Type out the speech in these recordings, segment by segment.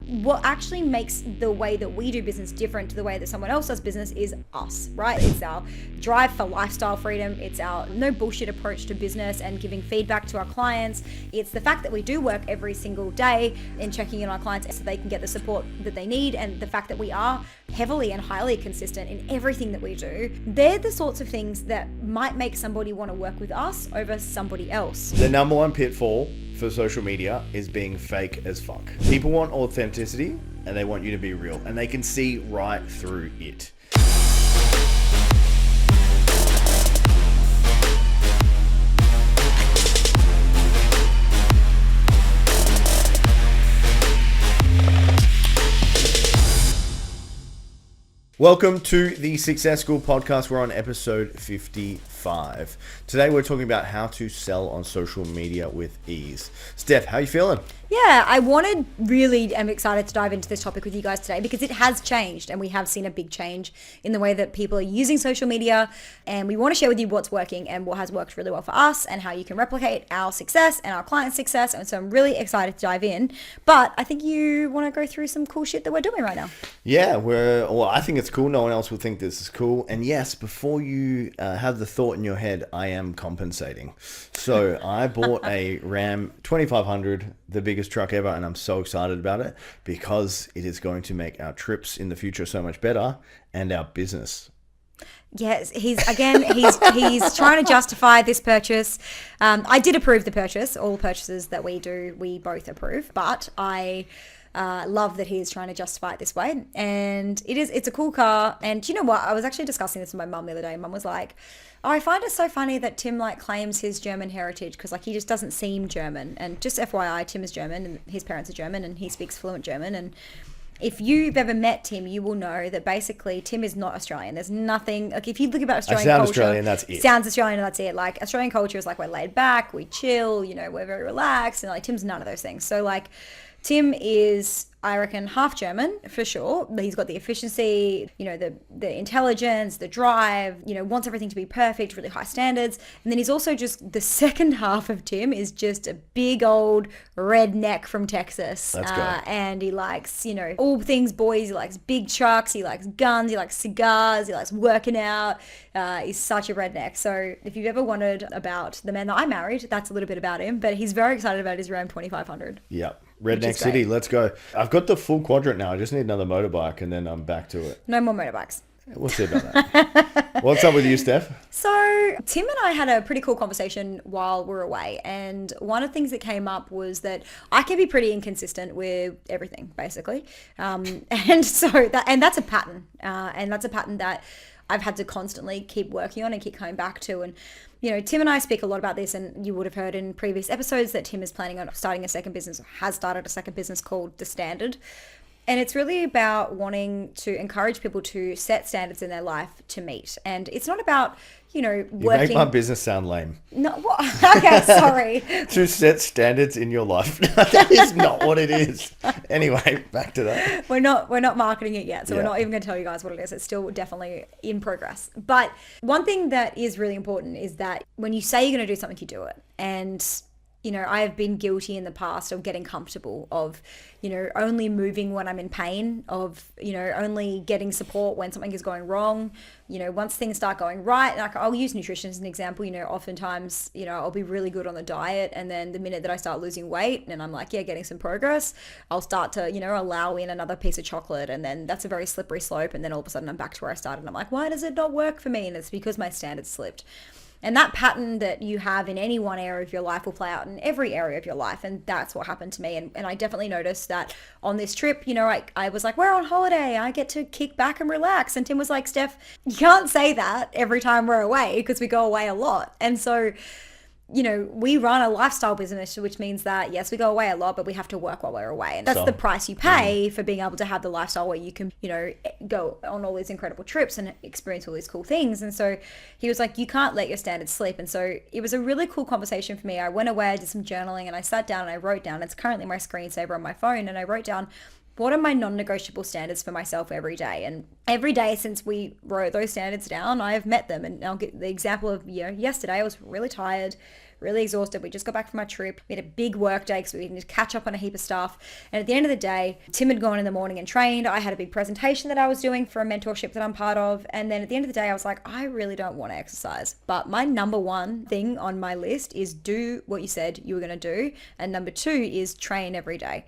what actually makes the way that we do business different to the way that someone else does business is us, right? It's our drive for lifestyle freedom. It's our no bullshit approach to business and giving feedback to our clients. It's the fact that we do work every single day in checking in on our clients so they can get the support that they need, and the fact that we are heavily and highly consistent in everything that we do. They're the sorts of things that might make somebody want to work with us over somebody else. The number one pitfall for social media is being fake as fuck. People want authenticity and they want you to be real, and they can see right through it. Welcome to the Success School podcast. We're on episode 55. Today we're talking about how to sell on social media with ease. Steph, how you feeling? Yeah, I'm excited to dive into this topic with you guys today because it has changed, and we have seen a big change in the way that people are using social media, and we want to share with you what's working and what has worked really well for us and how you can replicate our success and our clients' success. And so I'm really excited to dive in, but I think you want to go through some cool shit that we're doing right now. Yeah, I think it's cool. No one else will think this is cool. And yes, before you have the thought in your head, I am compensating. So I bought a Ram 2500, the biggest truck ever, and I'm so excited about it because it is going to make our trips in the future so much better and our business. Yes, he's trying to justify this purchase. I did approve the purchase. All purchases that we do, we both approve, but I love that he's trying to justify it this way. And it's a cool car. And you know what? I was actually discussing this with my mum the other day. Mum was like, oh, I find it so funny that Tim claims his German heritage because he just doesn't seem German. And just FYI, Tim is German and his parents are German and he speaks fluent German. And if you've ever met Tim, you will know that basically Tim is not Australian. There's nothing, if you look about Australian culture. Australian, that's it. Sounds Australian and that's it. Australian culture is we're laid back, we chill, we're very relaxed. And Tim's none of those things. So Tim is, I reckon, half German for sure. He's got the efficiency, the intelligence, the drive, wants everything to be perfect, really high standards. And then he's also just, the second half of Tim is just a big old redneck from Texas. Let's go. And he likes, all things boys. He likes big trucks. He likes guns. He likes cigars. He likes working out. He's such a redneck. So if you've ever wondered about the man that I married, that's a little bit about him. But he's very excited about his Ram 2500. Yep. Redneck City, let's go. I've got the full quadrant now. I just need another motorbike and then I'm back to it. No more motorbikes. We'll see about that. What's up with you, Steph? So Tim and I had a pretty cool conversation while we're away. And one of the things that came up was that I can be pretty inconsistent with everything, basically. And that's a pattern. And that's a pattern that I've had to constantly keep working on and keep coming back to. And Tim and I speak a lot about this, and you would have heard in previous episodes that Tim is planning on starting a second business, has started a second business called The Standard. And it's really about wanting to encourage people to set standards in their life to meet. And it's not about, working. You make my business sound lame. No, what? Okay, sorry. To set standards in your life. That is not what it is. Anyway, back to that. We're not marketing it yet, so Yeah. We're not even going to tell you guys what it is. It's still definitely in progress. But one thing that is really important is that when you say you're going to do something, you do it. And I have been guilty in the past of getting comfortable, of, only moving when I'm in pain, of, only getting support when something is going wrong. Once things start going right, I'll use nutrition as an example. Oftentimes, I'll be really good on the diet. And then the minute that I start losing weight and I'm getting some progress, I'll start to, allow in another piece of chocolate. And then that's a very slippery slope. And then all of a sudden I'm back to where I started. And I'm like, why does it not work for me? And it's because my standards slipped. And that pattern that you have in any one area of your life will play out in every area of your life. And that's what happened to me. And I definitely noticed that on this trip, I was like, we're on holiday. I get to kick back and relax. And Tim was like, Steph, you can't say that every time we're away because we go away a lot. And so, we run a lifestyle business, which means that, yes, we go away a lot, but we have to work while we're away. And that's the price you pay for being able to have the lifestyle where you can, go on all these incredible trips and experience all these cool things. And so he was like, you can't let your standards slip. And so it was a really cool conversation for me. I went away, I did some journaling, and I sat down and I wrote down, it's currently my screensaver on my phone, and I wrote down, what are my non-negotiable standards for myself every day? And every day since we wrote those standards down, I have met them. And I'll get the example of, yesterday I was really tired, really exhausted. We just got back from our trip. We had a big work day because we needed to catch up on a heap of stuff. And at the end of the day, Tim had gone in the morning and trained. I had a big presentation that I was doing for a mentorship that I'm part of. And then at the end of the day, I was like, I really don't want to exercise. But my number one thing on my list is do what you said you were going to do. And number two is train every day,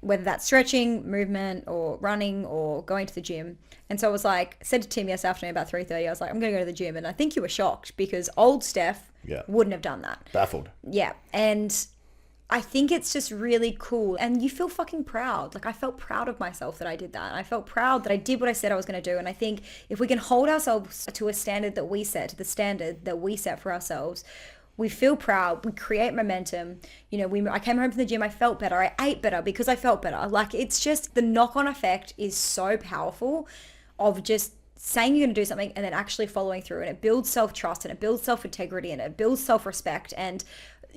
whether that's stretching, movement, or running, or going to the gym. And so I was like, said to Tim yesterday afternoon about 3:30, I was like, I'm going to go to the gym. And I think you were shocked because old Steph wouldn't have done that. Baffled. Yeah. And I think it's just really cool. And you feel fucking proud. Like I felt proud of myself that I did that. I felt proud that I did what I said I was going to do. And I think if we can hold ourselves to a standard that we set, to the standard that we set for ourselves, we feel proud, we create momentum. You know, I came home from the gym, I felt better, I ate better because I felt better. Like it's just the knock-on effect is so powerful of just saying you're going to do something and then actually following through. And it builds self-trust and it builds self-integrity and it builds self-respect. And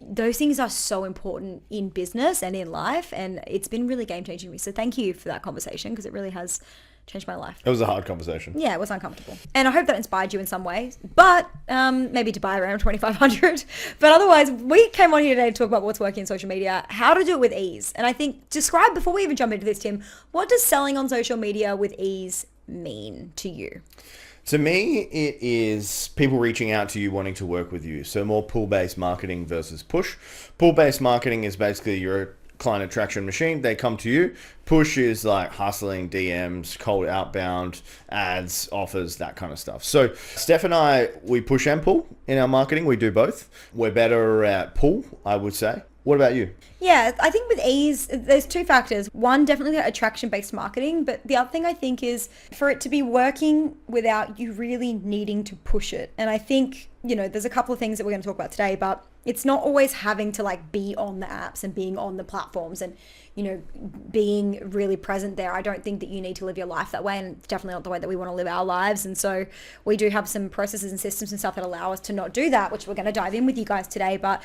those things are so important in business and in life. And it's been really game-changing for me. So thank you for that conversation because it really has changed my life. It was a hard conversation. Yeah, it was uncomfortable. And I hope that inspired you in some way. But maybe to buy around 2,500. But otherwise, we came on here today to talk about what's working in social media, how to do it with ease. And I think describe, before we even jump into this, Tim, what does selling on social media with ease mean to you? To me, it is people reaching out to you wanting to work with you. So more pull-based marketing versus push. Pull-based marketing is basically your client attraction machine. They come to you. Push is like hustling, DMs, cold outbound, ads, offers, that kind of stuff. So Steph and I, we push and pull in our marketing. We do both. We're better at pull, I would say. What about you? Yeah, I think with ease, there's two factors. One, definitely attraction-based marketing. But the other thing I think is for it to be working without you really needing to push it. And I think, you know, there's a couple of things that we're going to talk about today, but it's not always having to like be on the apps and being on the platforms and, you know, being really present there. I don't think that you need to live your life that way, and it's definitely not the way that we want to live our lives. And so we do have some processes and systems and stuff that allow us to not do that, which we're going to dive in with you guys today. But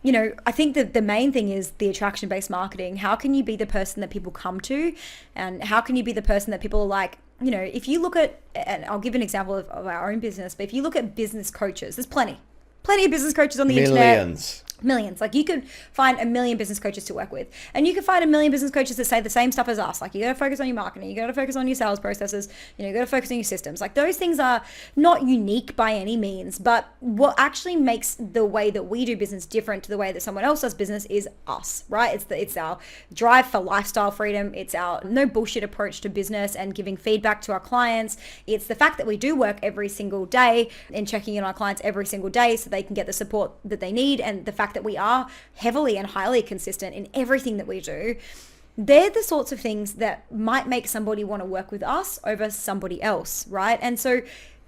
you know, I think that the main thing is the attraction-based marketing. How can you be the person that people come to? And how can you be the person that people are like, you know, if you look at, and I'll give an example of our own business, but if you look at business coaches, there's plenty of business coaches on the internet. Millions. Like you could find a million business coaches to work with, and you could find a million business coaches that say the same stuff as us. Like you got to focus on your marketing, you got to focus on your sales processes, you know, you got to focus on your systems. Like those things are not unique by any means, but what actually makes the way that we do business different to the way that someone else does business is us, right? It's our drive for lifestyle freedom. It's our no bullshit approach to business and giving feedback to our clients. It's the fact that we do work every single day and checking in on our clients every single day so they can get the support that they need, and the fact that we are heavily and highly consistent in everything that we do. They're the sorts of things that might make somebody want to work with us over somebody else, right? And so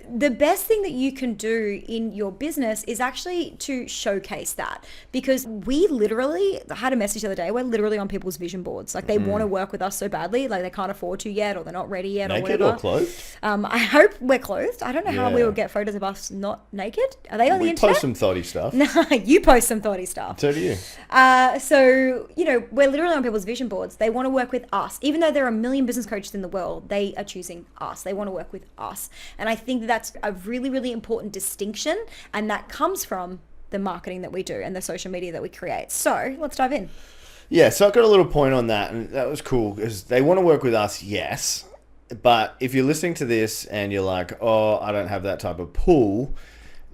the best thing that you can do in your business is actually to showcase that, because we literally, I had a message the other day, we're literally on people's vision boards. Like they want to work with us so badly, like they can't afford to yet, or they're not ready yet, naked or whatever. Or clothed? I hope we're clothed. I don't know how we would get photos of us not naked. Are they on the internet? We post some thoughty stuff. No, you post some thoughty stuff. So do you. So, you know, we're literally on people's vision boards. They want to work with us. Even though there are a million business coaches in the world, they are choosing us. They want to work with us. And I think that's a really, really important distinction. And that comes from the marketing that we do and the social media that we create. So let's dive in. Yeah, so I got a little point on that, and that was cool because they want to work with us, yes. But if you're listening to this and you're like, oh, I don't have that type of pull,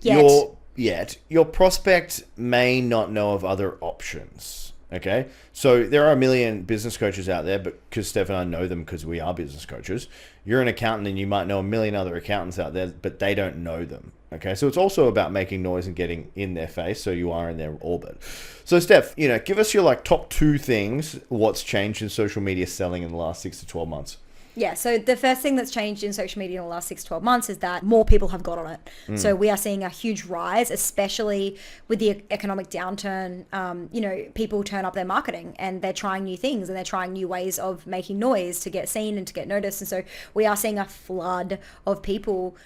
your prospect may not know of other options. Okay, so there are a million business coaches out there, but because Steph and I know them because we are business coaches, you're an accountant and you might know a million other accountants out there, but they don't know them. Okay, so it's also about making noise and getting in their face so you are in their orbit. So Steph, you know, give us your like top 2 things, what's changed in social media selling in the last 6 to 12 months. Yeah, so the first thing that's changed in social media in the last 6 to 12 months is that more people have got on it. So we are seeing a huge rise, especially with the economic downturn. You know, people turn up their marketing and they're trying new things and they're trying new ways of making noise to get seen and to get noticed. And so we are seeing a flood of people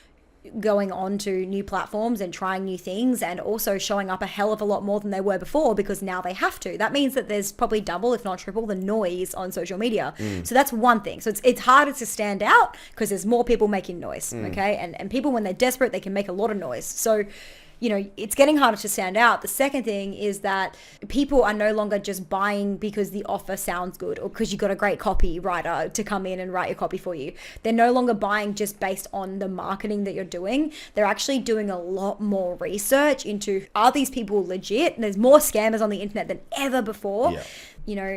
going on to new platforms and trying new things, and also showing up a hell of a lot more than they were before because now they have to. That means that there's probably double, if not triple, the noise on social media. So that's one thing. So it's harder to stand out because there's more people making noise, okay? And people, when they're desperate, they can make a lot of noise. So it's getting harder to stand out. The second thing is that people are no longer just buying because the offer sounds good or because you got a great copywriter to come in and write your copy for you. They're no longer buying just based on the marketing that you're doing. They're actually doing a lot more research into, are these people legit? And there's more scammers on the internet than ever before. Yeah.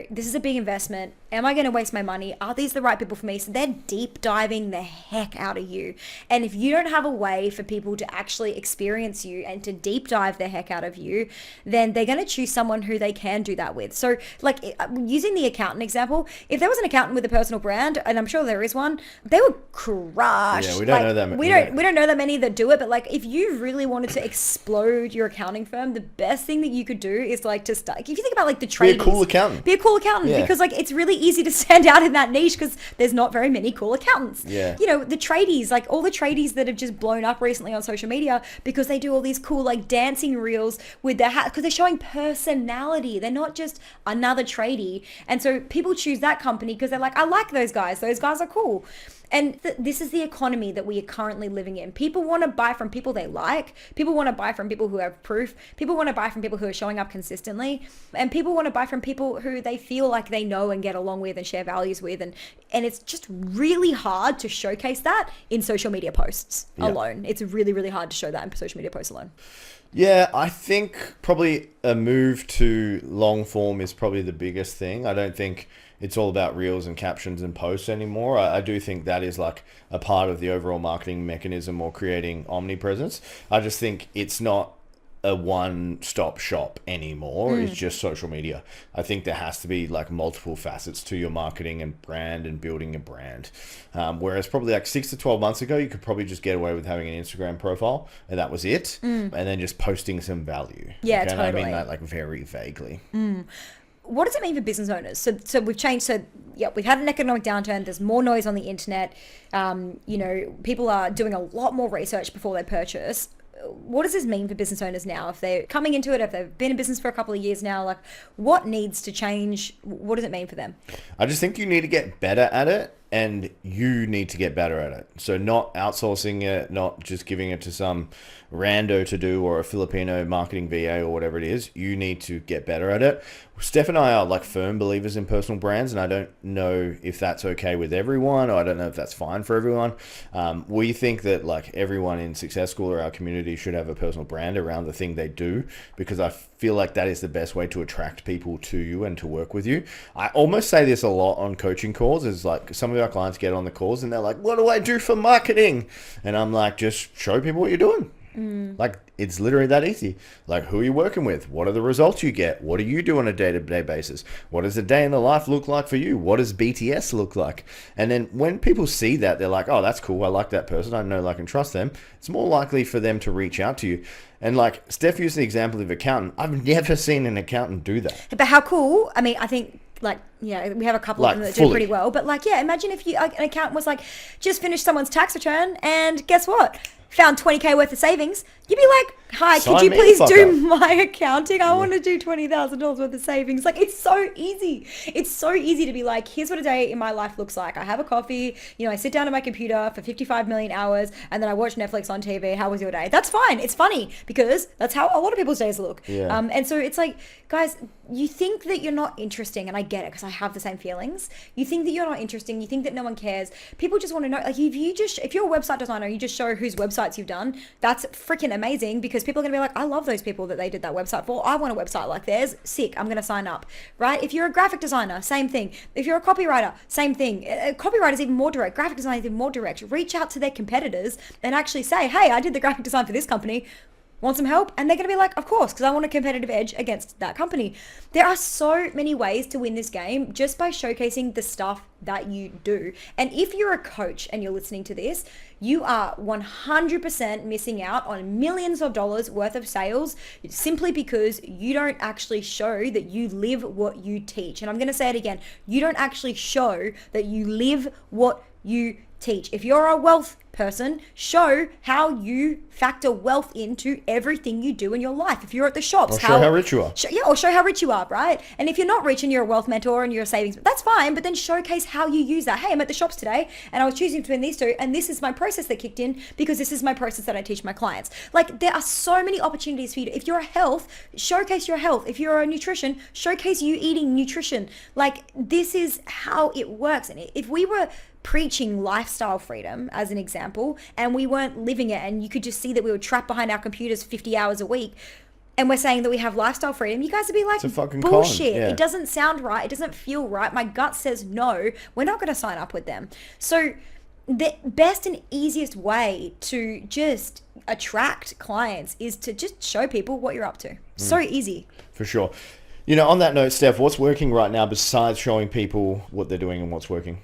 This is a big investment. Am I going to waste my money? Are these the right people for me? So they're deep diving the heck out of you. And if you don't have a way for people to actually experience you and to deep dive the heck out of you, then they're going to choose someone who they can do that with. So like using the accountant example, if there was an accountant with a personal brand, and I'm sure there is one, they would crush. Yeah, we don't know that. We don't know that many that do it, but like if you really wanted to explode your accounting firm, the best thing that you could do is like to start, if you think about like the tradies. Be a cool accountant. Because like it's really easy to stand out in that niche because there's not very many cool accountants. Yeah. The tradies, like all the tradies that have just blown up recently on social media because they do all these cool like dancing reels with their hat because they're showing personality. They're not just another tradie. And so people choose that company because they're like, I like those guys. Those guys are cool. And this is the economy that we are currently living in. People want to buy from people they like. People want to buy from people who have proof. People want to buy from people who are showing up consistently. And people want to buy from people who they feel like they know and get along with and share values with. And it's just really hard to showcase that in social media posts alone. It's really, really hard to show that in social media posts alone. Yeah, I think probably a move to long form is probably the biggest thing. I don't think it's all about reels and captions and posts anymore. I do think that is like a part of the overall marketing mechanism or creating omnipresence. I just think it's not a one-stop shop anymore. It's just social media. I think there has to be like multiple facets to your marketing and brand and building a brand. Whereas probably like 6 to 12 months ago, you could probably just get away with having an Instagram profile and that was it. And then just posting some value. Yeah, okay? totally. And I mean that like very vaguely. What does it mean for business owners? So we've changed. So yeah, we've had an economic downturn. There's more noise on the internet. People are doing a lot more research before they purchase. What does this mean for business owners now? If they're coming into it, if they've been in business for a couple of years now, like what needs to change? What does it mean for them? I just think you need to get better at it. And you need to get better at it. So not outsourcing it, not just giving it to some rando to do or a Filipino marketing VA or whatever it is. You need to get better at it. Steph and I are like firm believers in personal brands, and I don't know if that's okay with everyone, or I don't know if that's fine for everyone. We think that like everyone in Success School or our community should have a personal brand around the thing they do, because I feel like that is the best way to attract people to you and to work with you. I almost say this a lot on coaching calls, is like some of our clients get on the calls and they're like, what do I do for marketing? And I'm like, just show people what you're doing. Like, it's literally that easy. Like, who are you working with? What are the results you get? What do you do on a day-to-day basis? What does a day in the life look like for you? What does BTS look like? And then when people see that, they're like, oh, that's cool. I like that person. I know, like, and trust them. It's more likely for them to reach out to you. And like Steph used the example of accountant. I've never seen an accountant do that. But how cool. I mean, I think like, yeah, we have a couple of them that do pretty well. But like, yeah, imagine if an accountant was like, just finished someone's tax return and guess what? Found 20K worth of savings. You'd be like, hi, could you please do my accounting? I want to do $20,000 worth of savings. Like, it's so easy. It's so easy to be like, here's what a day in my life looks like. I have a coffee, I sit down at my computer for 55 million hours and then I watch Netflix on TV. How was your day? That's fine. It's funny because that's how a lot of people's days look. Yeah. And so it's like, guys, you think that you're not interesting, and I get it because I have the same feelings. You think that you're not interesting. You think that no one cares. People just want to know, like, if you're a website designer, you just show whose websites you've done, that's freaking amazing, because people are going to be like, I love those people that they did that website for. I want a website like theirs. Sick. I'm going to sign up, right? If you're a graphic designer, same thing. If you're a copywriter, same thing. A copywriter is even more direct. Graphic design is even more direct. Reach out to their competitors and actually say, hey, I did the graphic design for this company. Want some help? And they're going to be like, of course, because I want a competitive edge against that company. There are so many ways to win this game just by showcasing the stuff that you do. And if you're a coach and you're listening to this, you are 100% missing out on millions of dollars worth of sales simply because you don't actually show that you live what you teach. And I'm going to say it again. You don't actually show that you live what you teach. If you're a wealth person, show how you factor wealth into everything you do in your life. If you're at the shops, Or show how rich you are. Or show how rich you are, right? And if you're not rich and you're a wealth mentor and you're a savings, that's fine, but then showcase how you use that. Hey, I'm at the shops today and I was choosing between these two, and this is my process that kicked in because this is my process that I teach my clients. Like, there are so many opportunities for you. If you're a health, showcase your health. If you're a nutrition, showcase you eating nutrition. Like, this is how it works. And if we were preaching lifestyle freedom as an example and we weren't living it, and you could just see that we were trapped behind our computers 50 hours a week, and we're saying that we have lifestyle freedom, you guys would be like, it's a fucking bullshit. con. Yeah. It doesn't sound right. It doesn't feel right. My gut says no. We're not going to sign up with them. So the best and easiest way to just attract clients is to just show people what you're up to. So easy. For sure. You know, on that note, Steph, what's working right now besides showing people what they're doing and what's working?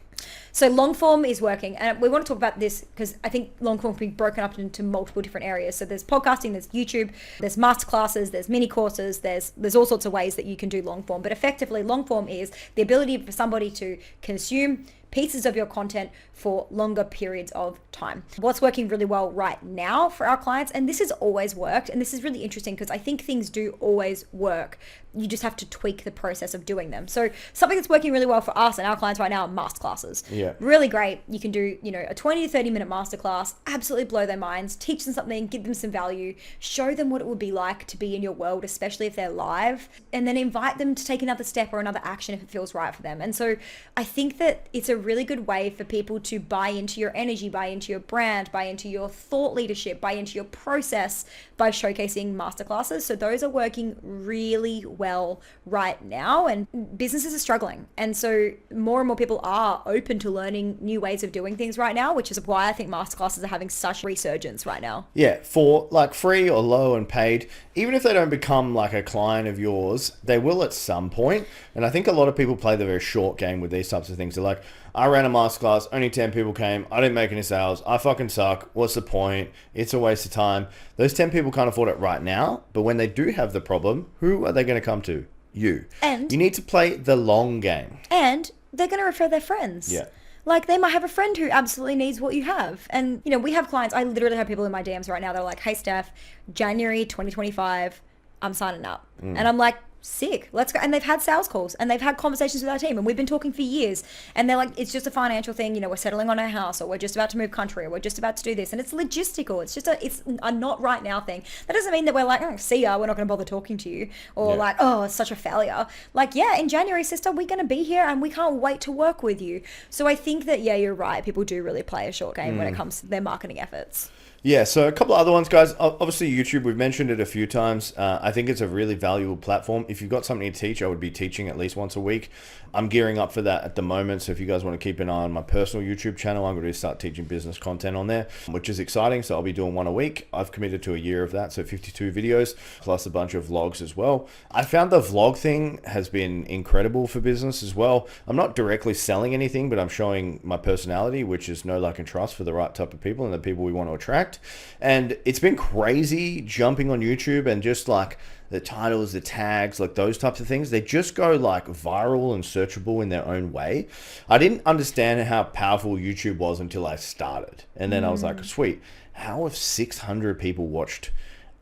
So Longform is working, and we want to talk about this because I think Longform can be broken up into multiple different areas. So there's podcasting, there's YouTube, there's masterclasses, there's mini courses, there's all sorts of ways that you can do Longform. But effectively, Longform is the ability for somebody to consume pieces of your content for longer periods of time. What's working really well right now for our clients, and this has always worked, and this is really interesting because I think things do always work. You just have to tweak the process of doing them. So something that's working really well for us and our clients right now are masterclasses. Yeah. Really great. You can do, a 20 to 30 minute masterclass, absolutely blow their minds, teach them something, give them some value, show them what it would be like to be in your world, especially if they're live, and then invite them to take another step or another action if it feels right for them. And so I think that it's a really good way for people to buy into your energy, buy into your brand, buy into your thought leadership, buy into your process by showcasing masterclasses. So those are working really well right now, and businesses are struggling. And so more and more people are open to learning new ways of doing things right now, which is why I think masterclasses are having such resurgence right now. Yeah, for like free or low and paid, even if they don't become like a client of yours, they will at some point. And I think a lot of people play the very short game with these types of things. They're like, I ran a masterclass, only 10 people came, I didn't make any sales, I fucking suck, what's the point? It's a waste of time. Those 10 people can't afford it right now, but when they do have the problem, who are they going to come to? You. And you need to play the long game. And they're going to refer their friends. Yeah. Like, they might have a friend who absolutely needs what you have. And, we have clients, I literally have people in my DMs right now, they're like, hey, Steph, January 2025, I'm signing up. And I'm like, sick, let's go. And they've had sales calls and they've had conversations with our team, and we've been talking for years, and they're like, it's just a financial thing, we're settling on our house, or we're just about to move country, or we're just about to do this, and it's logistical. It's just it's a not right now thing. That doesn't mean that we're like, see ya, we're not going to bother talking to you, or like, oh, it's such a failure. Like, yeah, in January, sister, we're going to be here and we can't wait to work with you. So I think that, yeah, you're right, people do really play a short game when it comes to their marketing efforts. Yeah, so a couple of other ones, guys. Obviously, YouTube, we've mentioned it a few times. I think it's a really valuable platform. If you've got something to teach, I would be teaching at least once a week. I'm gearing up for that at the moment. So if you guys want to keep an eye on my personal YouTube channel, I'm going to start teaching business content on there, which is exciting. So I'll be doing one a week. I've committed to a year of that. So 52 videos, plus a bunch of vlogs as well. I found the vlog thing has been incredible for business as well. I'm not directly selling anything, but I'm showing my personality, which is know, like, and trust for the right type of people and the people we want to attract. And it's been crazy jumping on YouTube and just like the titles, the tags, like those types of things, they just go like viral and searchable in their own way. I didn't understand how powerful YouTube was until I started. And then I was like, sweet, how have 600 people watched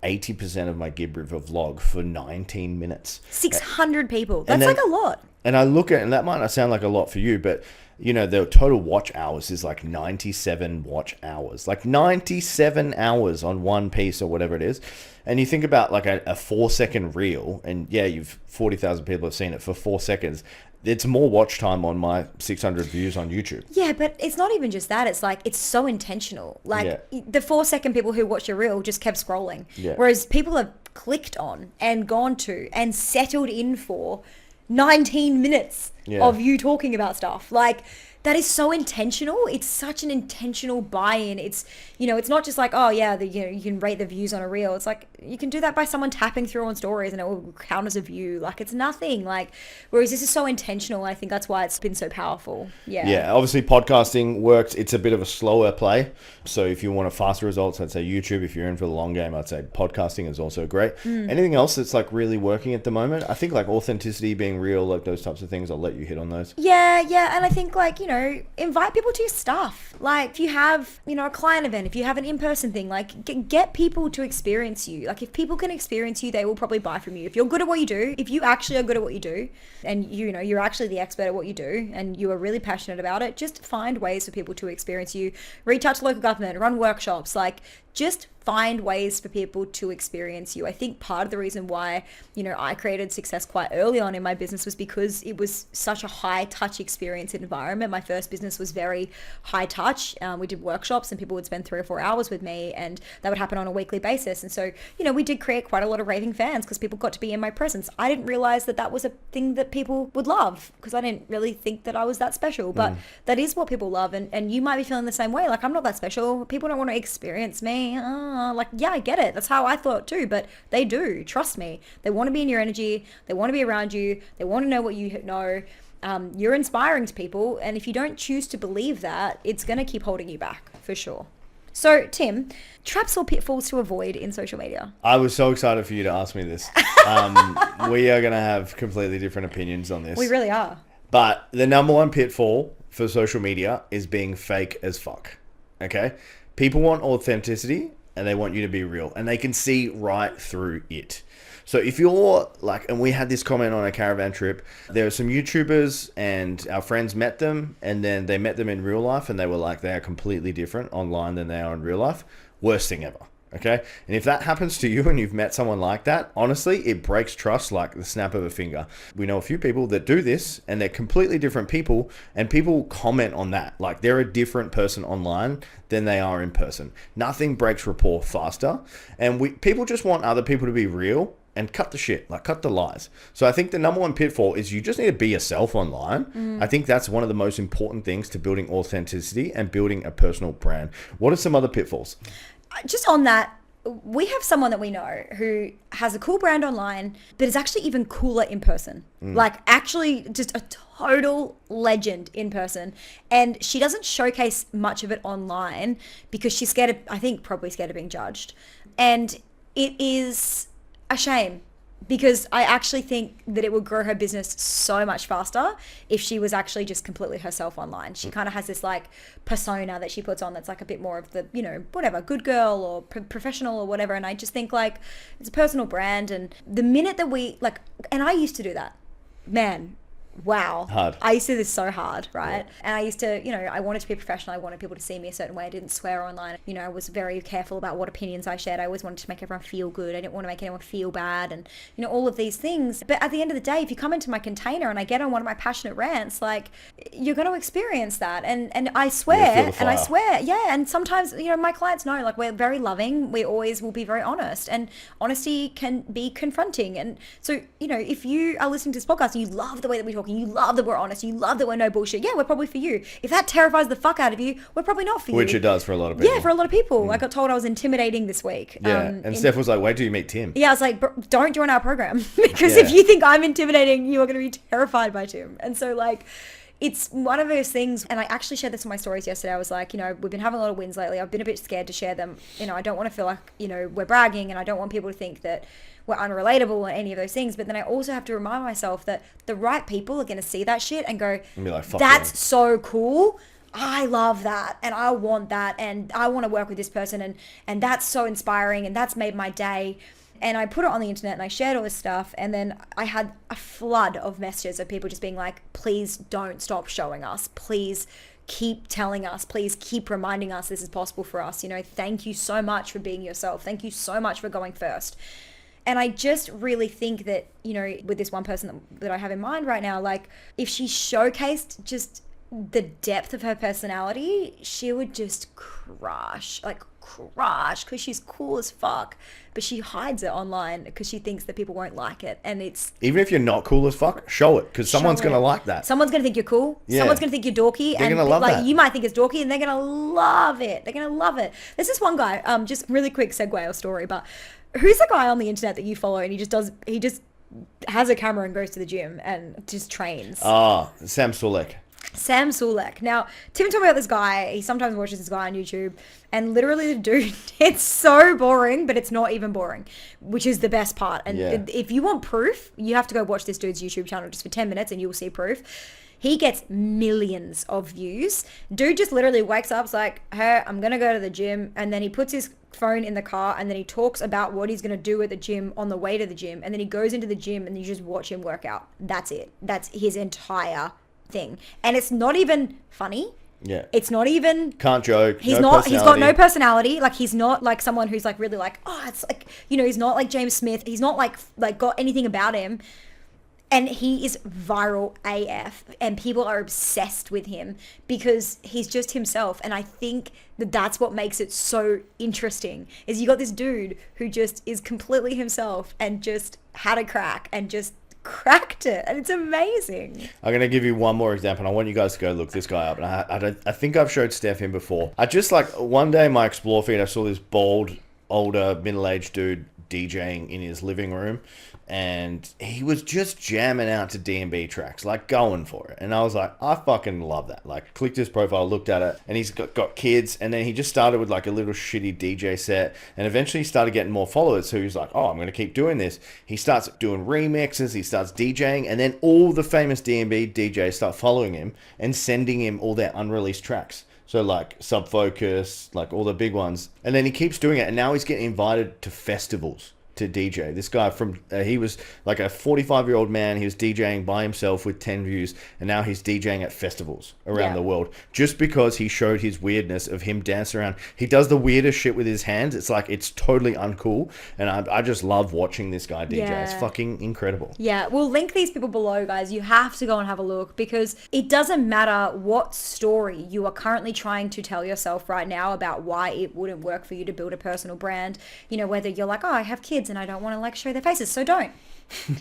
80% of my Gib River vlog for 19 minutes? 600 people. That's like a lot. And I look at, and that might not sound like a lot for you, but the total watch hours is like 97 watch hours, like 97 hours on one piece or whatever it is. And you think about like a 4-second reel, and yeah, 40,000 people have seen it for 4 seconds. It's more watch time on my 600 views on YouTube. Yeah, but it's not even just that. It's like, it's so intentional. Like the 4-second people who watch your reel just kept scrolling. Yeah. Whereas people have clicked on and gone to and settled in for 19 minutes of you talking about stuff. Like, that is so intentional. It's such an intentional buy-in. It's, it's not just like, oh yeah, you can rate the views on a reel. It's like, you can do that by someone tapping through on stories and it will count as a view. Like, it's nothing. Like, whereas this is so intentional. I think that's why it's been so powerful. Yeah. Yeah. Obviously podcasting works. It's a bit of a slower play. So if you want faster results, I'd say YouTube. If you're in for the long game, I'd say podcasting is also great. Anything else that's like really working at the moment? I think like authenticity, being real, like those types of things, I'll let you hit on those. Yeah. And I think like, invite people to your stuff. Like if you have, a client event, if you have an in-person thing, like get people to experience you. Like if people can experience you, they will probably buy from you. If you're good at what you do, if you actually are good at what you do, and you're actually the expert at what you do, and you are really passionate about it, just find ways for people to experience you. Reach out to local government, run workshops, like just find ways for people to experience you. I think part of the reason why, I created success quite early on in my business was because it was such a high touch experience environment. My first business was very high touch. We did workshops and people would spend 3 or 4 hours with me, and that would happen on a weekly basis. And so, we did create quite a lot of raving fans because people got to be in my presence. I didn't realize that that was a thing that people would love because I didn't really think that I was that special, but that is what people love. And you might be feeling the same way. Like, I'm not that special. People don't want to experience me. I get it. That's how I thought too, but they do. Trust me. They want to be in your energy. They want to be around you. They want to know what you know. You're inspiring to people. And if you don't choose to believe that, it's going to keep holding you back for sure. So, Tim, traps or pitfalls to avoid in social media? I was so excited for you to ask me this. We are going to have completely different opinions on this. We really are. But the number one pitfall for social media is being fake as fuck. Okay? People want authenticity and they want you to be real, and they can see right through it. So if you're like, and we had this comment on a caravan trip, there are some YouTubers and our friends met them, and then they met them in real life and they were like, they are completely different online than they are in real life. Worst thing ever. Okay. And if that happens to you and you've met someone like that, honestly, it breaks trust like the snap of a finger. We know a few people that do this and they're completely different people, and people comment on that. Like they're a different person online than they are in person. Nothing breaks rapport faster. And people just want other people to be real and cut the shit, like cut the lies. So I think the number one pitfall is you just need to be yourself online. I think that's one of the most important things to building authenticity and building a personal brand. What are some other pitfalls? Just on that, we have someone that we know who has a cool brand online, but is actually even cooler in person. Like actually just a total legend in person. And she doesn't showcase much of it online because she's probably scared of being judged. And it is a shame, because I actually think that it would grow her business so much faster if she was actually just completely herself online. She kind of has this like persona that she puts on that's like a bit more of the, whatever, good girl or professional or whatever. And I just think like it's a personal brand. And the minute that and I used to do that, man, wow. Hard. I used to do this so hard, right? Yeah. And I used to, I wanted to be professional. I wanted people to see me a certain way. I didn't swear online. I was very careful about what opinions I shared. I always wanted to make everyone feel good. I didn't want to make anyone feel bad, and, all of these things. But at the end of the day, if you come into my container and I get on one of my passionate rants, like, you're going to experience that. And I swear, yeah. And sometimes, my clients know, like, we're very loving. We always will be very honest, and honesty can be confronting. And so, if you are listening to this podcast and you love the way that we talk, and you love that we're honest, you love that we're no bullshit, yeah, we're probably for you. If that terrifies the fuck out of you, we're probably not for you. Which it does for a lot of people. Yeah, for a lot of people. I got told I was intimidating this week. Yeah, and Steph was like, wait till you meet Tim. Yeah, I was like, don't join our program because if you think I'm intimidating, you are going to be terrified by Tim. And so like, it's one of those things, and I actually shared this in my stories yesterday. I was like, we've been having a lot of wins lately. I've been a bit scared to share them. I don't want to feel like, we're bragging, and I don't want people to think that we're unrelatable or any of those things. But then I also have to remind myself that the right people are going to see that shit and go, and be like, fuck, that's so cool. I love that, and I want that, and I want to work with this person, and that's so inspiring, and that's made my day. And I put it on the internet and I shared all this stuff, and then I had a flood of messages of people just being like, please don't stop showing us. Please keep telling us. Please keep reminding us this is possible for us. Thank you so much for being yourself. Thank you so much for going first. And I just really think that, with this one person that I have in mind right now, like if she showcased just the depth of her personality, she would just crush because she's cool as fuck, but she hides it online because she thinks that people won't like it. And it's, even if you're not cool as fuck, show it, because someone's going to like that. Someone's going to think you're cool. Yeah. Someone's going to think you're dorky. They're going to love that. You might think it's dorky, and they're going to love it. They're going to love it. There's this one guy, just really quick segue or story, but who's the guy on the internet that you follow and he just has a camera and goes to the gym and just trains? Sam Sulek. Sam Sulek. Now, Tim told me about this guy. He sometimes watches this guy on YouTube, and literally the dude, it's so boring, but it's not even boring, which is the best part. And if you want proof, you have to go watch this dude's YouTube channel just for 10 minutes and you will see proof. He gets millions of views. Dude just literally wakes up, it's like, hey, I'm going to go to the gym. And then he puts his phone in the car and then he talks about what he's going to do at the gym on the way to the gym. And then he goes into the gym and you just watch him work out. That's it. That's his entire thing. And it's not even funny. Yeah. It's not even... Can't joke. He's got no personality. Like, he's not like someone who's like really like, oh, it's like, you know, he's not like James Smith. He's not like got anything about him. And he is viral AF. And people are obsessed with him because he's just himself. And I think that that's what makes it so interesting is you got this dude who just is completely himself and just had a crack and just cracked it, and it's amazing. I'm gonna give you one more example, and I want you guys to go look this guy up. And I think I've showed Steph him before. I just like one day in my explore feed, I saw this bald, older, middle-aged dude DJing in his living room, and he was just jamming out to D&B tracks, like going for it. And I was like, I fucking love that. Like, clicked his profile, looked at it, and he's got kids. And then he just started with like a little shitty DJ set, and eventually he started getting more followers. So he's like, oh, I'm going to keep doing this. He starts doing remixes, he starts DJing, and then all the famous D&B DJs start following him and sending him all their unreleased tracks. So like Sub Focus, like all the big ones. And then he keeps doing it, and now he's getting invited to festivals to DJ. This guy from he was like a 45-year-old man. He was DJing by himself with 10 views, and now he's DJing at festivals around the world just because he showed his weirdness of him dancing around. He does the weirdest shit with his hands. It's like, it's totally uncool, and I just love watching this guy DJ. It's fucking incredible. Yeah, we'll link these people below, guys. You have to go and have a look, because it doesn't matter what story you are currently trying to tell yourself right now about why it wouldn't work for you to build a personal brand. You know, whether you're like, oh, I have kids and I don't want to like show their faces, so don't.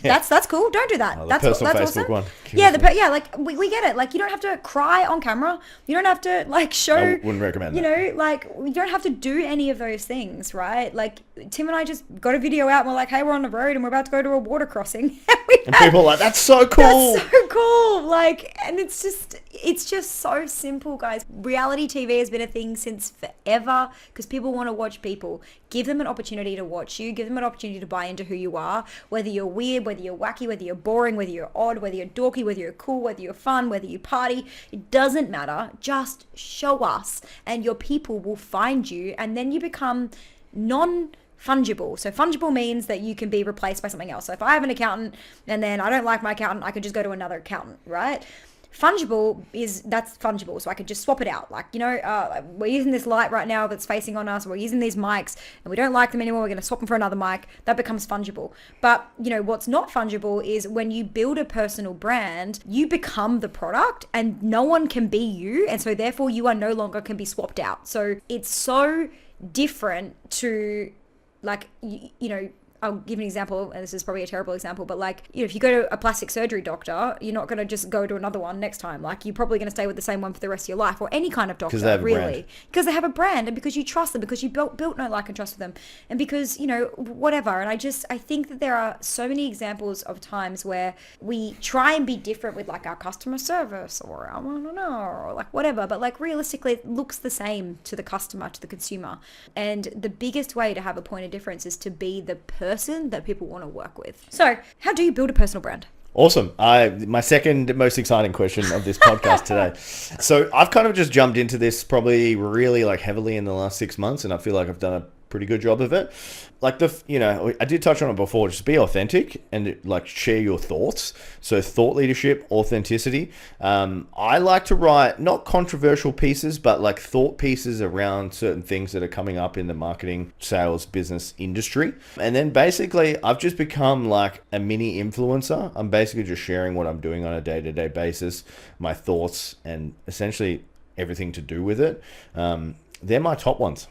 That's cool. Don't do that. That's Facebook awesome. one. Yeah, like we get it. Like, you don't have to cry on camera. You don't have to like show. I wouldn't recommend that. You know, like, you don't have to do any of those things, right? Like, Tim and I just got a video out and we're like, hey, we're on the road and we're about to go to a water crossing, and people are like, that's so cool. That's so cool. Like, and it's just so simple, guys. Reality TV has been a thing since forever because people want to watch people. Give them an opportunity to watch you. Give them an opportunity to buy into who you are, whether you're weird, whether you're wacky, whether you're boring, whether you're odd, whether you're dorky, whether you're cool, whether you're fun, whether you party. It doesn't matter. Just show us and your people will find you, and then you become non-fungible. So fungible means that you can be replaced by something else. So if I have an accountant and then I don't like my accountant, I could just go to another accountant, right? Fungible that's fungible, so I could just swap it out. Like, you know, we're using this light right now that's facing on us, we're using these mics and we don't like them anymore, we're going to swap them for another mic. That becomes fungible. But, you know, what's not fungible is when you build a personal brand, you become the product and no one can be you, and so therefore you are no longer can be swapped out. So it's so different to, like, you know, I'll give an example, and this is probably a terrible example, but like, you know, if you go to a plastic surgery doctor, you're not going to just go to another one next time. Like, you're probably going to stay with the same one for the rest of your life, or any kind of doctor, really. Because they have a brand, and because you trust them, because you built no like and trust with them, and because, you know, whatever. And I think that there are so many examples of times where we try and be different with like our customer service, or I don't know, or like whatever, but like realistically it looks the same to the customer, to the consumer. And the biggest way to have a point of difference is to be the person that people want to work with. So how do you build a personal brand? Awesome. My second most exciting question of this podcast today. So I've kind of just jumped into this probably really like heavily in the last 6 months, and I feel like I've done a pretty good job of it. Like, you know, I did touch on it before, just be authentic and like share your thoughts. So thought leadership, authenticity. I like to write not controversial pieces, but like thought pieces around certain things that are coming up in the marketing, sales, business industry. And then basically I've just become like a mini influencer. I'm basically just sharing what I'm doing on a day-to-day basis, my thoughts, and essentially everything to do with it. They're my top ones.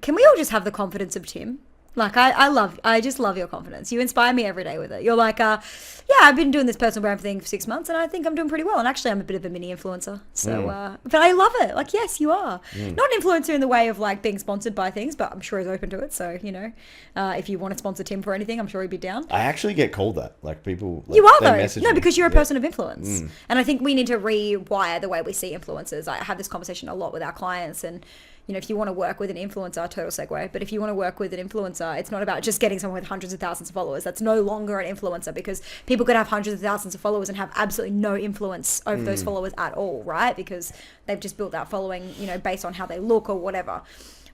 Can we all just have the confidence of Tim? Like, I just love your confidence. You inspire me every day with it. You're like, yeah, I've been doing this personal brand thing for 6 months and I think I'm doing pretty well. And actually I'm a bit of a mini influencer. So, but I love it. Like, yes, you are. Not an influencer in the way of like being sponsored by things, but I'm sure he's open to it. So, you know, if you want to sponsor Tim for anything, I'm sure he'd be down. I actually get called that. Like, people. Like, you are though. No, because you're a person of influence. And I think we need to rewire the way we see influencers. I have this conversation a lot with our clients, and if you want to work with an influencer, total segue, but if you want to work with an influencer, it's not about just getting someone with hundreds of thousands of followers. That's no longer an influencer, because people could have hundreds of thousands of followers and have absolutely no influence over those followers at all, right? Because they've just built that following, based on how they look or whatever.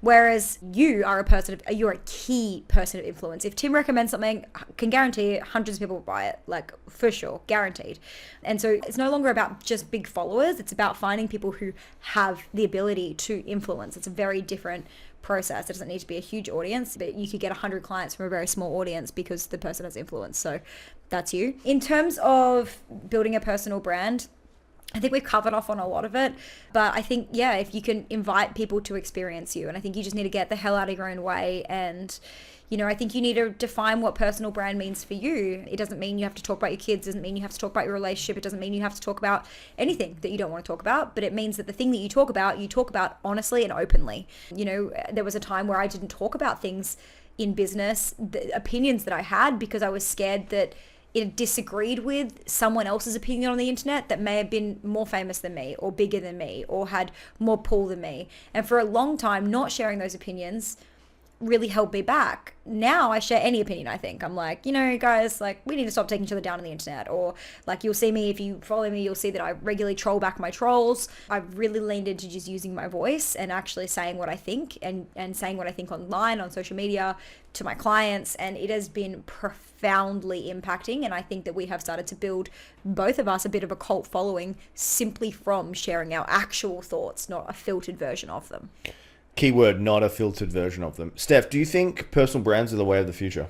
Whereas you're a key person of influence. If Tim recommends something, I can guarantee hundreds of people will buy it, like for sure, guaranteed. And so it's no longer about just big followers. It's about finding people who have the ability to influence. It's a very different process. It doesn't need to be a huge audience, but you could get 100 clients from a very small audience because the person has influence. So that's you. In terms of building a personal brand, I think we've covered off on a lot of it, but I think, if you can invite people to experience you, and I think you just need to get the hell out of your own way. And, I think you need to define what personal brand means for you. It doesn't mean you have to talk about your kids. It doesn't mean you have to talk about your relationship. It doesn't mean you have to talk about anything that you don't want to talk about, but it means that the thing that you talk about honestly and openly. There was a time where I didn't talk about things in business, the opinions that I had, because I was scared that it disagreed with someone else's opinion on the internet that may have been more famous than me or bigger than me or had more pull than me. And for a long time, not sharing those opinions really held me back. Now I share any opinion. I think I'm like, guys, like, we need to stop taking each other down on the internet. Or like, you'll see me, if you follow me, you'll see that I regularly troll back my trolls. I've really leaned into just using my voice and actually saying what I think, and saying what I think online, on social media, to my clients. And it has been profoundly impacting. And I think that we have started to build, both of us, a bit of a cult following simply from sharing our actual thoughts, not a filtered version of them. Keyword, not a filtered version of them. Steph, do you think personal brands are the way of the future?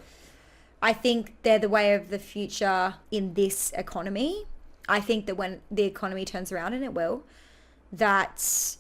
I think they're the way of the future in this economy. I think that when the economy turns around, and it will, that,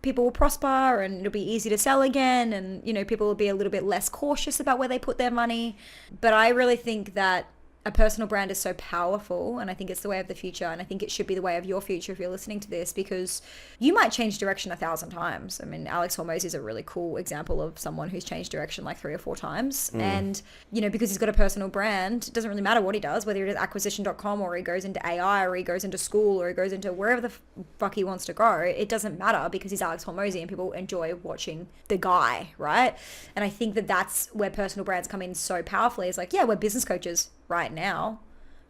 people will prosper and it'll be easy to sell again, and, people will be a little bit less cautious about where they put their money. But I really think that a personal brand is so powerful, and I think it's the way of the future, and I think it should be the way of your future if you're listening to this, because you might change direction 1,000 times. I mean, Alex Hormozi is a really cool example of someone who's changed direction like 3 or 4 times. And, because he's got a personal brand, it doesn't really matter what he does, whether it is acquisition.com or he goes into AI or he goes into school or he goes into wherever the fuck he wants to go. It doesn't matter, because he's Alex Hormozi and people enjoy watching the guy, right? And I think that that's where personal brands come in so powerfully. It's like, we're business coaches right now,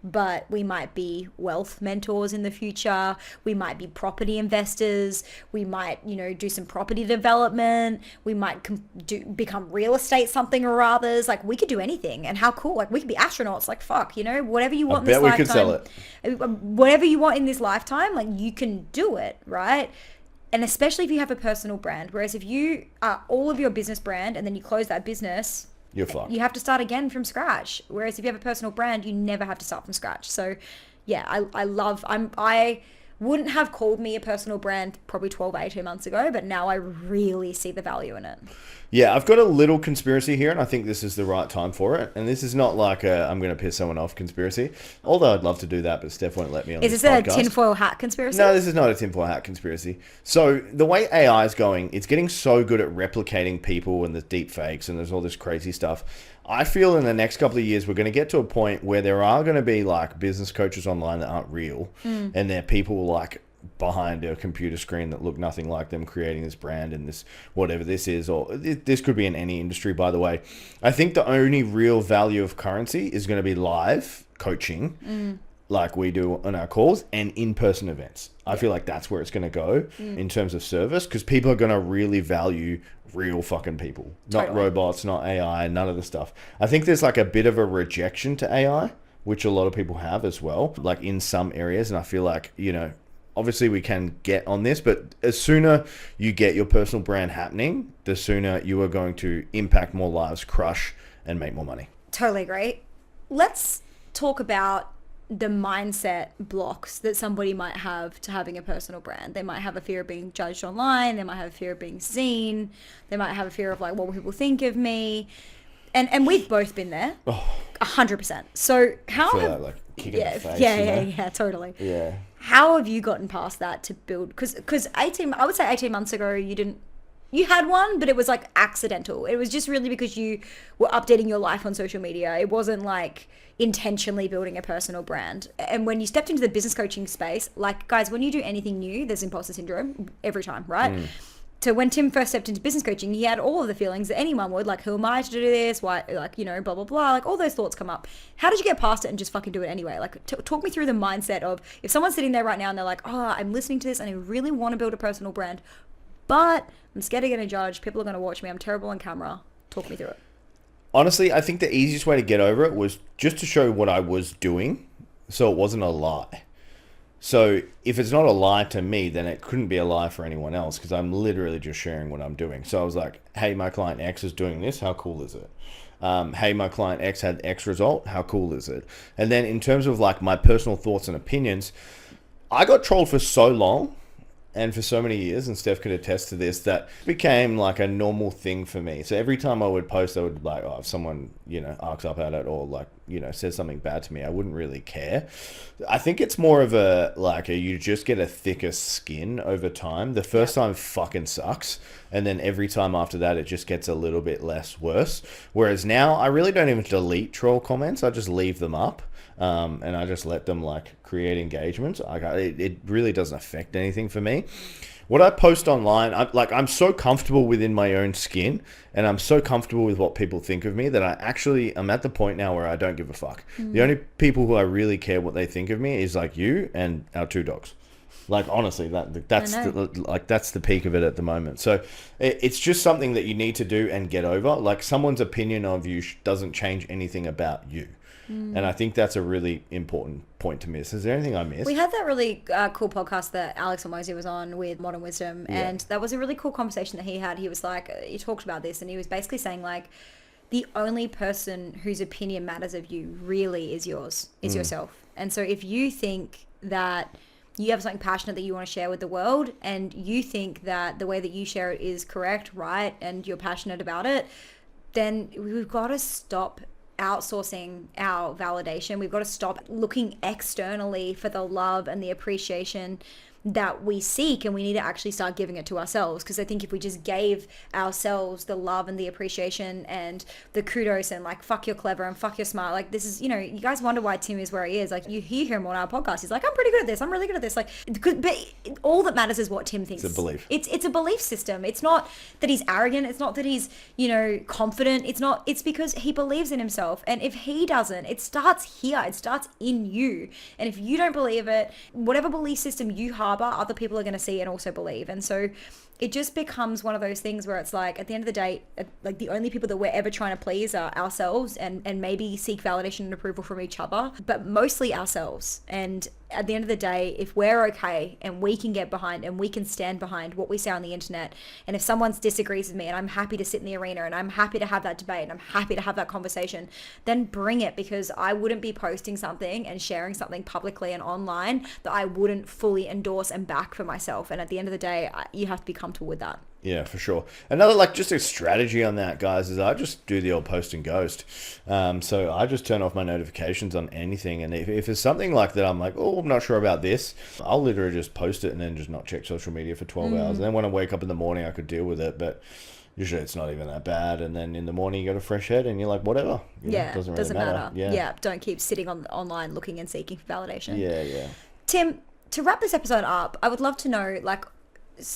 but we might be wealth mentors in the future. We might be property investors. We might, do some property development. We might become real estate something or others. Like, we could do anything. And how cool. Like, we could be astronauts. Like, fuck, whatever you want in this lifetime. I bet we could sell it. Whatever you want in this lifetime, like, you can do it, right? And especially if you have a personal brand. Whereas if you are all of your business brand and then you close that business, you're fucked. You have to start again from scratch. Whereas if you have a personal brand, you never have to start from scratch. So I wouldn't have called me a personal brand probably 12, 18 months ago, but now I really see the value in it. Yeah, I've got a little conspiracy here, and I think this is the right time for it. And this is not like a I'm going to piss someone off conspiracy, although I'd love to do that, but Steph won't let me on this podcast. Is this a tinfoil hat conspiracy? No, this is not a tinfoil hat conspiracy. So the way AI is going, it's getting so good at replicating people and the deep fakes, and there's all this crazy stuff. I feel in the next couple of years, we're going to get to a point where there are going to be like business coaches online that aren't real, and they're people like behind a computer screen that look nothing like them, creating this brand and this whatever this is, or this could be in any industry, by the way. I think the only real value of currency is going to be live coaching, like we do on our calls, and in-person events. I feel like that's where it's going to go in terms of service, because people are going to really value real fucking people, not robots, not AI, none of the stuff. I think there's like a bit of a rejection to AI, which a lot of people have as well, like in some areas. And I feel like, obviously we can get on this, but as sooner you get your personal brand happening, the sooner you are going to impact more lives, crush, and make more money. Totally agree. Let's talk about the mindset blocks that somebody might have to having a personal brand. They might have a fear of being judged online. They might have a fear of being seen. They might have a fear of like, what will people think of me? And we've both been there, 100%. So how? I feel that like kick in the face. Yeah, totally. Yeah. How have you gotten past that to build? Because I would say 18 months ago, you had one, but it was like accidental. It was just really because you were updating your life on social media. It wasn't like intentionally building a personal brand. And when you stepped into the business coaching space, like, guys, when you do anything new, there's imposter syndrome every time, right? So when Tim first stepped into business coaching, he had all of the feelings that anyone would, like, who am I to do this? Why, like, you know, blah, blah, blah. Like, all those thoughts come up. How did you get past it and just fucking do it anyway? Like, talk me through the mindset of if someone's sitting there right now and they're like, oh, I'm listening to this and I really want to build a personal brand, but I'm scared of getting judged. People are going to watch me. I'm terrible on camera. Talk me through it. Honestly, I think the easiest way to get over it was just to show what I was doing, so it wasn't a lie. So if it's not a lie to me, then it couldn't be a lie for anyone else, because I'm literally just sharing what I'm doing. So I was like, hey, my client X is doing this. How cool is it? Hey, my client X had X result. How cool is it? And then in terms of like my personal thoughts and opinions, I got trolled for so long and for so many years, and Steph could attest to this, that became like a normal thing for me. So every time I would post, I would be like, oh, if someone, you know, arcs up at it or like, you know, says something bad to me, I wouldn't really care. I think it's more of you just get a thicker skin over time. The first time fucking sucks. And then every time after that, it just gets a little bit less worse. Whereas now I really don't even delete troll comments. I just leave them up. And I just let them like create engagement. It really doesn't affect anything for me. What I post online, I'm so comfortable within my own skin, and I'm so comfortable with what people think of me that I'm at the point now where I don't give a fuck. The only people who I really care what they think of me is like you and our 2 dogs. Like, honestly, that's the peak of it at the moment. So it's just something that you need to do and get over. Like, someone's opinion of you doesn't change anything about you. And I think that's a really important point to miss. Is there anything I missed? We had that really cool podcast that Alex Hormozy was on with Modern Wisdom, and that was a really cool conversation that he had. He was like, he talked about this, and he was basically saying like, the only person whose opinion matters of you really is yours, is yourself. And so if you think that you have something passionate that you want to share with the world, and you think that the way that you share it is correct, right, and you're passionate about it, then we've got to stop outsourcing our validation. We've got to stop looking externally for the love and the appreciation that we seek, and we need to actually start giving it to ourselves. Because I think if we just gave ourselves the love and the appreciation and the kudos and like, fuck, you're clever and fuck, you're smart, like, this is, you know, you guys wonder why Tim is where he is. Like, you hear him on our podcast, he's like, I'm pretty good at this, I'm really good at this, like, but all that matters is what Tim thinks. It's a belief. It's a belief system. It's not that he's arrogant, it's not that he's, you know, confident, it's because he believes in himself. And if he doesn't, it starts here, it starts in you. And if you don't believe it, whatever belief system you harbor, other people are going to see and also believe. And so it just becomes one of those things where it's like, at the end of the day, like, the only people that we're ever trying to please are ourselves, and maybe seek validation and approval from each other, but mostly ourselves. And at the end of the day, if we're okay and we can get behind and we can stand behind what we say on the internet, and if someone disagrees with me, and I'm happy to sit in the arena and I'm happy to have that debate and I'm happy to have that conversation, then bring it. Because I wouldn't be posting something and sharing something publicly and online that I wouldn't fully endorse and back for myself. And at the end of the day, you have to be comfortable with that. Yeah, for sure. Another, like, just a strategy on that, guys, is I just do the old post and ghost. So I just turn off my notifications on anything. And if it's something like that, I'm like, oh, I'm not sure about this, I'll literally just post it and then just not check social media for 12 hours. And then when I wake up in the morning, I could deal with it. But usually it's not even that bad. And then in the morning, you got a fresh head and you're like, whatever. You know, doesn't really matter. Yeah, don't keep sitting online looking and seeking for validation. Yeah. Tim, to wrap this episode up, I would love to know, like,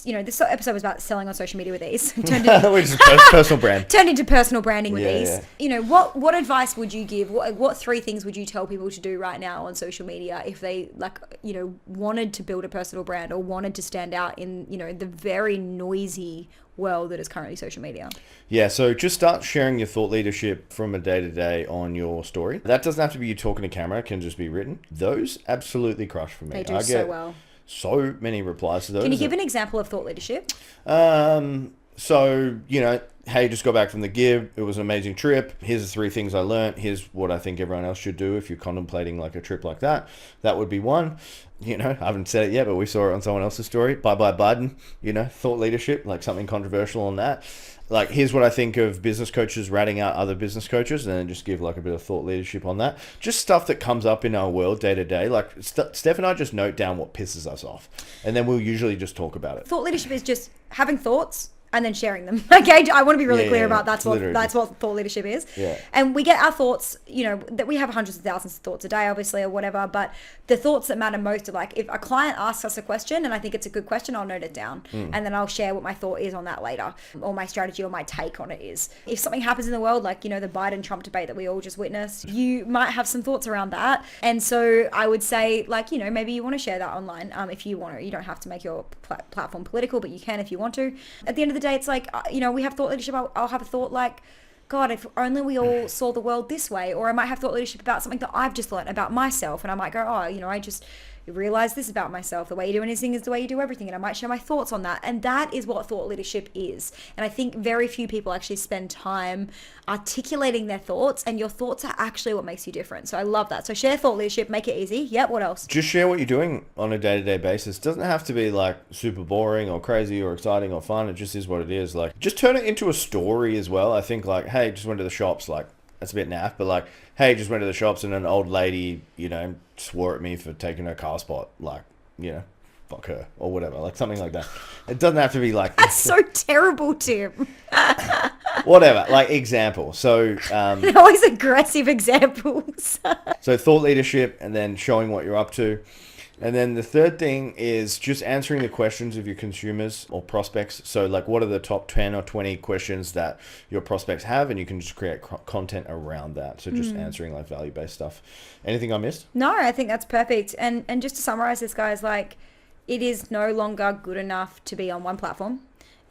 you know, this episode was about selling on social media with ease. Which is personal brand. Turned into personal branding with ease. Yeah. You know, what advice would you give? What 3 things would you tell people to do right now on social media if they, like, you know, wanted to build a personal brand or wanted to stand out in, you know, the very noisy world that is currently social media? Yeah, so just start sharing your thought leadership from a day-to-day on your story. That doesn't have to be you talking to camera. It can just be written. Those absolutely crush for me. They do so well. So many replies to those. Can you give an example of thought leadership? So, you know, hey, just got back from the give. It was an amazing trip. Here's the 3 things I learned. Here's what I think everyone else should do if you're contemplating like a trip like that. That would be one. You know, I haven't said it yet, but we saw it on someone else's story. Bye-bye Biden. You know, thought leadership, like something controversial on that. Like, here's what I think of business coaches ratting out other business coaches, and then just give like a bit of thought leadership on that. Just stuff that comes up in our world day to day. Like, Steph and I just note down what pisses us off, and then we'll usually just talk about it. Thought leadership is just having thoughts and then sharing them. Okay, I want to be really Yeah, clear yeah, about yeah. that's what Literally. that's what thought leadership is. Yeah. And we get our thoughts, you know, that we have hundreds of thousands of thoughts a day, obviously, or whatever. But the thoughts that matter most are like if a client asks us a question and I think it's a good question, I'll note it down, and then I'll share what my thought is on that later, or my strategy or my take on it is. If something happens in the world, like, you know, the Biden-Trump debate that we all just witnessed, you might have some thoughts around that. And so I would say, like, you know, maybe you want to share that online if you want to. You don't have to make your platform political, but you can if you want to. At the end of the day, it's like, you know, we have thought leadership. I'll have a thought like, God, if only we all saw the world this way. Or I might have thought leadership about something that I've just learned about myself. And I might go, oh, you know, I just realize this about myself. The way you do anything is the way you do everything. And I might share my thoughts on that. And that is what thought leadership is. And I think very few people actually spend time articulating their thoughts. And your thoughts are actually what makes you different. So I love that. So share thought leadership, make it easy. Yep, what else? Just share what you're doing on a day-to-day basis. It doesn't have to be like super boring or crazy or exciting or fun. It just is what it is. Like, just turn it into a story as well. I think like, hey, just went to the shops. Like, that's a bit naff, but like, hey, just went to the shops and an old lady, you know, swore at me for taking her car spot. Like, you know, fuck her or whatever, like something like that. It doesn't have to be like That's so terrible, Tim. whatever, like example. So Always aggressive examples. so thought leadership, and then showing what you're up to. And then the third thing is just answering the questions of your consumers or prospects. So like, what are the top 10 or 20 questions that your prospects have? And you can just create content around that. So just answering like value-based stuff. Anything I missed? No, I think that's perfect. And just to summarize this, guys, like, it is no longer good enough to be on one platform.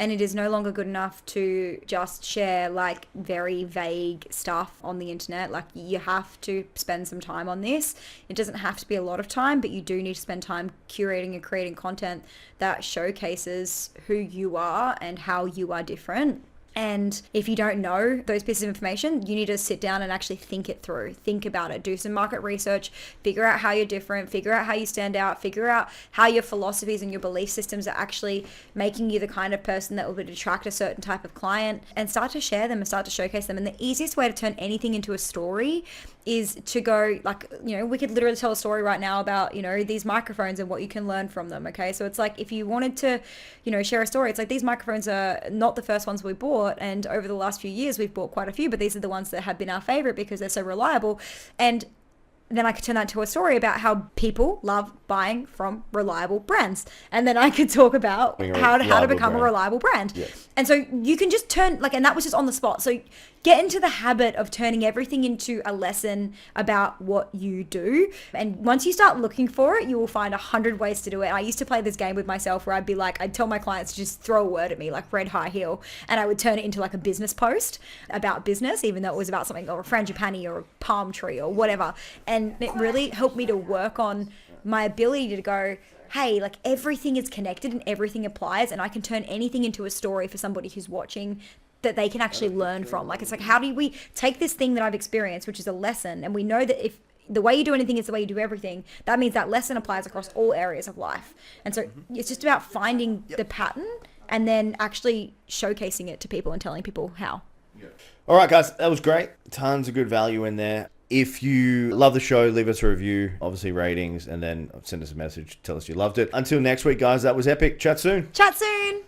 And it is no longer good enough to just share like very vague stuff on the internet. Like, you have to spend some time on this. It doesn't have to be a lot of time, but you do need to spend time curating and creating content that showcases who you are and how you are different. And if you don't know those pieces of information, you need to sit down and actually think it through. Think about it. Do some market research. Figure out how you're different. Figure out how you stand out. Figure out how your philosophies and your belief systems are actually making you the kind of person that will attract a certain type of client, and start to share them and start to showcase them. And the easiest way to turn anything into a story is to go, like, you know, we could literally tell a story right now about, you know, these microphones and what you can learn from them. Okay. So it's like, if you wanted to, you know, share a story, it's like, these microphones are not the first ones we bought. And over the last few years, we've bought quite a few, but these are the ones that have been our favorite because they're so reliable. And then I could turn that into a story about how people love buying from reliable brands. And then I could talk about how to become a reliable brand. Yeah. And so you can just turn, like, and that was just on the spot. So get into the habit of turning everything into a lesson about what you do. And once you start looking for it, you will find 100 ways to do it. I used to play this game with myself where I'd be like, I'd tell my clients to just throw a word at me, like red high heel. And I would turn it into like a business post about business, even though it was about something, or a frangipani or a palm tree or whatever. And it really helped me to work on my ability to go, hey, like, everything is connected and everything applies, and I can turn anything into a story for somebody who's watching that they can actually learn from. Like, it's like, how do we take this thing that I've experienced, which is a lesson, and we know that if the way you do anything is the way you do everything, that means that lesson applies across all areas of life. And so it's just about finding the pattern and then actually showcasing it to people and telling people how. All right, guys, that was great. Tons of good value in there. If you love the show, leave us a review, obviously ratings, and then send us a message. Tell us you loved it. Until next week, guys, that was epic. Chat soon. Chat soon.